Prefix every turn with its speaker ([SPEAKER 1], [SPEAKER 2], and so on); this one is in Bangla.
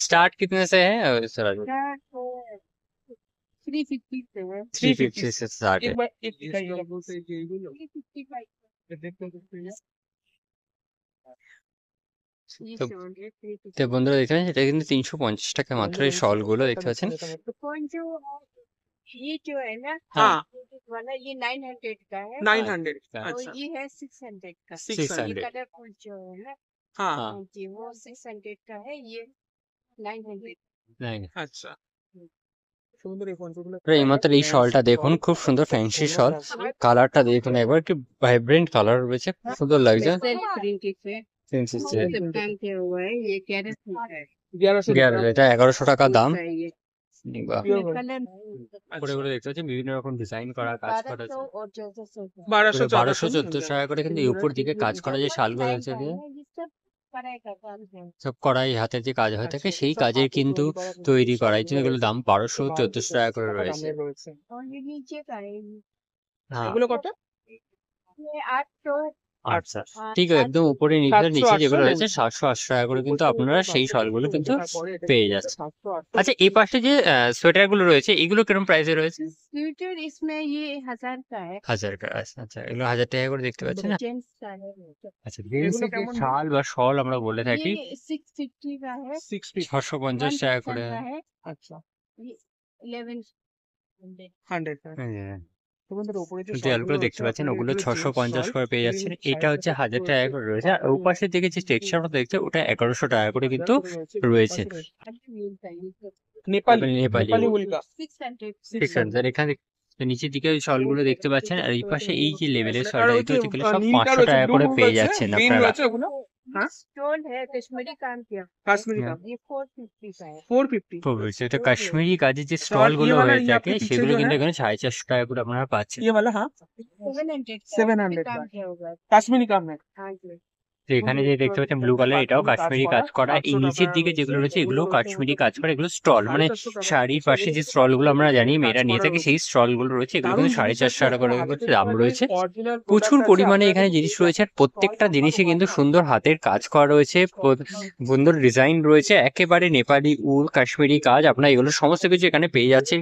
[SPEAKER 1] स्टार्ट कितने से है सर?
[SPEAKER 2] स्टार्ट 350 से है।
[SPEAKER 1] 350 से स्टार्ट है।
[SPEAKER 2] एक बार एक दिखाइएगा 355 ये
[SPEAKER 1] তো
[SPEAKER 2] 350
[SPEAKER 1] বন্ধুরা দেখতে পাচ্ছেন এটা কিন্তু 350 টাকা মাত্র এই শল গুলো দেখতে পাচ্ছেন।
[SPEAKER 2] तो कौन जो ये जो है ना
[SPEAKER 3] हाँ
[SPEAKER 2] वाला ये 900 का है
[SPEAKER 3] 900
[SPEAKER 2] और
[SPEAKER 3] अच्छा
[SPEAKER 2] ये है 600 का।
[SPEAKER 1] 600
[SPEAKER 2] ये कलरफुल जो है ना
[SPEAKER 3] हाँ
[SPEAKER 1] हाँ
[SPEAKER 2] जी वो 600 का है, ये 900।
[SPEAKER 1] नहीं
[SPEAKER 3] আচ্ছা সুন্দর এই ফোনগুলো
[SPEAKER 1] এইমাত্র এই শলটা দেখুন, খুব সুন্দর ফ্যান্সি শল, কালারটা দেখুন একবার, কি ভাইব্রেন্ট কালার রয়েছে, খুব সুন্দর লাগছে।
[SPEAKER 2] प्रिंटेड है,
[SPEAKER 1] ফ্যান্সি
[SPEAKER 2] से काम किया हुआ है, ये कैरेट है
[SPEAKER 3] 1100
[SPEAKER 1] এটা 1100 টাকা দাম।
[SPEAKER 2] ये
[SPEAKER 1] বাহ,
[SPEAKER 2] कलर
[SPEAKER 1] করে করে দেখতে পাচ্ছেন বিভিন্ন রকম ডিজাইন করা, কাজ করা আছে।
[SPEAKER 2] 1200 और 1400 का।
[SPEAKER 1] 1200-1400 টাকা করে কিন্তু এই উপর দিকে কাজ করা যে শালগুলো রয়েছে
[SPEAKER 2] ये सब कढ़ाई का काम है।
[SPEAKER 1] সব কড়াই হাতে যে কাজ হয়ে থাকে সেই কাজের কিন্তু তৈরি করা, এই জন্য এগুলো দাম 1200-1400 টাকা করে রয়েছে।
[SPEAKER 2] और ये नीचे का है,
[SPEAKER 1] হ্যাঁ
[SPEAKER 3] এগুলো কত
[SPEAKER 2] ये 800।
[SPEAKER 1] আচ্ছা ঠিক আছে, একদম উপরে নিচে
[SPEAKER 3] 700,
[SPEAKER 1] নিচে যেগুলো
[SPEAKER 3] 800
[SPEAKER 1] রয়েছে 700-800 টাকা করে কিন্তু আপনারা সেই শলগুলো কিন্তু পেয়ে যাচ্ছেন।
[SPEAKER 3] 700
[SPEAKER 1] আচ্ছা এই পাশে যে সোয়েটার গুলো রয়েছে এগুলো কিরকম প্রাইসে রয়েছে?
[SPEAKER 2] स्वेटर इसमें ये 1000 का है,
[SPEAKER 1] 1000 টাকা। আচ্ছা এগুলো 1000 টাকা করে দেখতে পাচ্ছেন না।
[SPEAKER 2] जेंट्स का है।
[SPEAKER 1] আচ্ছা জেন্টসের যে
[SPEAKER 3] কেমন?
[SPEAKER 1] শাল বা শল আমরা বলে থাকি
[SPEAKER 2] ये 650 का है,
[SPEAKER 3] 650
[SPEAKER 1] 650 টাকা করে।
[SPEAKER 2] 1% का है,
[SPEAKER 3] আচ্ছা
[SPEAKER 2] ये 1100।
[SPEAKER 3] 100
[SPEAKER 1] হ্যাঁ,
[SPEAKER 3] তো বন্ধুরা উপরে যে
[SPEAKER 1] কিন্তু এগুলো দেখতে পাচ্ছেন ওগুলো 650 করে পেয়ে যাচ্ছেন, এটা হচ্ছে 1000 টাকা করে রয়েছে। আর ও পাশের দিকে যে টেক্সচারটা দেখছে ওটা 1100 টাকা করে কিন্তু রয়েছে।
[SPEAKER 3] নেপালি
[SPEAKER 1] নেপালি
[SPEAKER 3] নেপালি উলকা
[SPEAKER 2] 600।
[SPEAKER 1] এখানে নিচের দিকে শলগুলো দেখতে পাচ্ছেন, আর এই পাশে এই যে লেভেলের
[SPEAKER 3] আর
[SPEAKER 1] শলটা
[SPEAKER 3] ওই
[SPEAKER 1] দেখতে
[SPEAKER 3] যে,
[SPEAKER 1] পাচ্ছেন এগুলো সব
[SPEAKER 3] নীলটা
[SPEAKER 1] 500
[SPEAKER 3] রয়েছে,
[SPEAKER 1] টাকা করে
[SPEAKER 3] blue
[SPEAKER 1] পেয়ে
[SPEAKER 3] রয়েছে,
[SPEAKER 1] যাচ্ছেন
[SPEAKER 3] green
[SPEAKER 1] আপনারা।
[SPEAKER 3] রয়েছে ওগুলো हाँ?
[SPEAKER 2] स्टोन है, कश्मीरी काम किया,
[SPEAKER 3] কাশ্মীরি
[SPEAKER 1] হ্যাঁ।
[SPEAKER 3] কাম
[SPEAKER 2] ये 450 का है।
[SPEAKER 3] 450
[SPEAKER 1] খুব বেশি। এটা কাশ্মীরি কাজের যে স্টল গুলো
[SPEAKER 3] ये वाला
[SPEAKER 1] হয়ে
[SPEAKER 3] यहाँ
[SPEAKER 1] থাকে
[SPEAKER 3] पे पीछे
[SPEAKER 1] সেগুলো
[SPEAKER 3] जो
[SPEAKER 1] কিন্তু
[SPEAKER 3] है
[SPEAKER 1] এখানে 450 टाका করে আপনারা পাচ্ছেন।
[SPEAKER 3] ये वाला हाँ
[SPEAKER 2] 700 का
[SPEAKER 3] 700
[SPEAKER 2] काम
[SPEAKER 3] का।
[SPEAKER 2] किया हुआ है।
[SPEAKER 3] কাশ্মীরি কাম है
[SPEAKER 2] हाँ जी,
[SPEAKER 1] তো এখানে যে দেখতে পাচ্ছেন ব্লু কালার, এটাও কাশ্মীরি কাজ করা। এই নিচের দিকে যেগুলো রয়েছে এগুলো কাশ্মীরি কাজ করা, এগুলো স্টল মানে শাড়ির পাশে যে স্টল গুলো আমরা জানি মেয়েরা নিয়ে থাকে সেই স্টল গুলো রয়েছে, এগুলো কিন্তু 450 টাকা করে দাম রয়েছে। প্রচুর পরিমাণে এখানে জিনিস রয়েছে, আর প্রত্যেকটা জিনিসে কিন্তু সুন্দর হাতের কাজ করা রয়েছে, সুন্দর ডিজাইন রয়েছে, একেবারে নেপালি উল কাশ্মীরি কাজ, আপনারা এগুলো সমস্ত কিছু এখানে পেয়ে যাচ্ছেন।